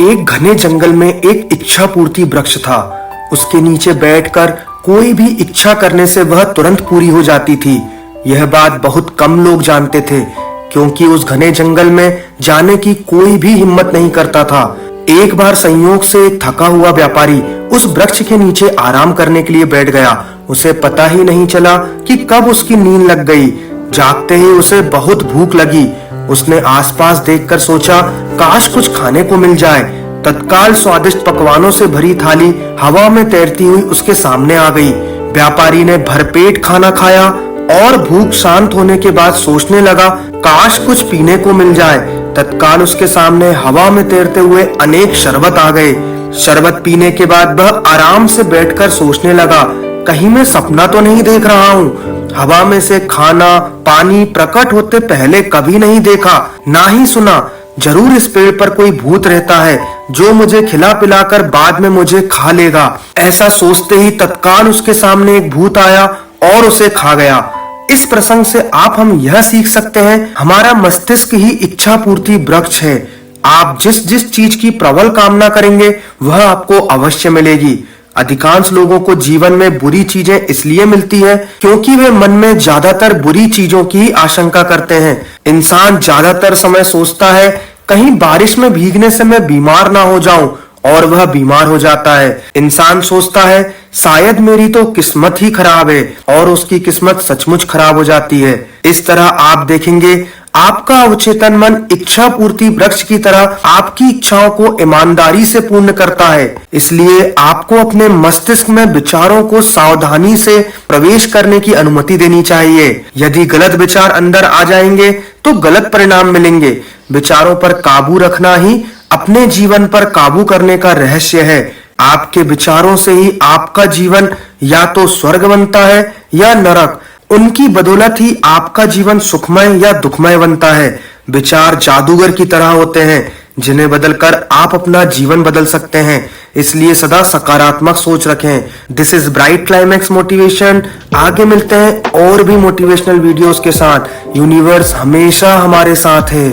एक घने जंगल में एक इच्छा पूर्ति वृक्ष था। उसके नीचे बैठकर कोई भी इच्छा करने से वह तुरंत पूरी हो जाती थी। यह बात बहुत कम लोग जानते थे, क्योंकि उस घने जंगल में जाने की कोई भी हिम्मत नहीं करता था। एक बार संयोग से एक थका हुआ व्यापारी उस वृक्ष के नीचे आराम करने के लिए बैठ गया। उसे पता ही नहीं चला कि कब उसकी नींद लग गई। जागते ही उसे बहुत भूख लगी। उसने आसपास देखकर सोचा, काश कुछ खाने को मिल जाए। तत्काल स्वादिष्ट पकवानों से भरी थाली हवा में तैरती हुई उसके सामने आ गई। व्यापारी ने भरपेट खाना खाया और भूख शांत होने के बाद सोचने लगा, काश कुछ पीने को मिल जाए। तत्काल उसके सामने हवा में तैरते हुए अनेक शरबत आ गए। शरबत पीने के बाद वह आराम से बैठकर सोचने लगा, कहीं मैं सपना तो नहीं देख रहा हूँ। हवा में से खाना पानी प्रकट होते पहले कभी नहीं देखा, ना ही सुना। जरूर इस पेड़ पर कोई भूत रहता है जो मुझे खिला पिलाकर बाद में मुझे खा लेगा। ऐसा सोचते ही तत्काल उसके सामने एक भूत आया और उसे खा गया। इस प्रसंग से हम यह सीख सकते हैं, हमारा मस्तिष्क ही इच्छा पूर्ति वृक्ष है। आप जिस जिस चीज की प्रबल कामना करेंगे वह आपको अवश्य मिलेगी। अधिकांश लोगों को जीवन में बुरी चीजें इसलिए मिलती है क्योंकि वे मन में ज्यादातर बुरी चीजों की आशंका करते हैं। इंसान ज्यादातर समय सोचता है, कहीं बारिश में भीगने से मैं बीमार ना हो जाऊं, और वह बीमार हो जाता है। इंसान सोचता है, शायद मेरी तो किस्मत ही खराब है, और उसकी किस्मत सचमुच खराब हो जाती है। इस तरह आप देखेंगे, आपका अवचेतन मन इच्छा पूर्ति वृक्ष की तरह आपकी इच्छाओं को ईमानदारी से पूर्ण करता है। इसलिए आपको अपने मस्तिष्क में विचारों को सावधानी से प्रवेश करने की अनुमति देनी चाहिए। यदि गलत विचार अंदर आ जाएंगे तो गलत परिणाम मिलेंगे। विचारों पर काबू रखना ही अपने जीवन पर काबू करने का रहस्य है। आपके विचारों से ही आपका जीवन या तो स्वर्ग बनता है या नरक। उनकी बदौलत ही आपका जीवन सुखमय या दुखमय बनता है। विचार जादूगर की तरह होते हैं, जिन्हें बदलकर आप अपना जीवन बदल सकते हैं। इसलिए सदा सकारात्मक सोच रखें। This is bright climax motivation. आगे मिलते हैं और भी मोटिवेशनल वीडियोस के साथ। यूनिवर्स हमेशा हमारे साथ है।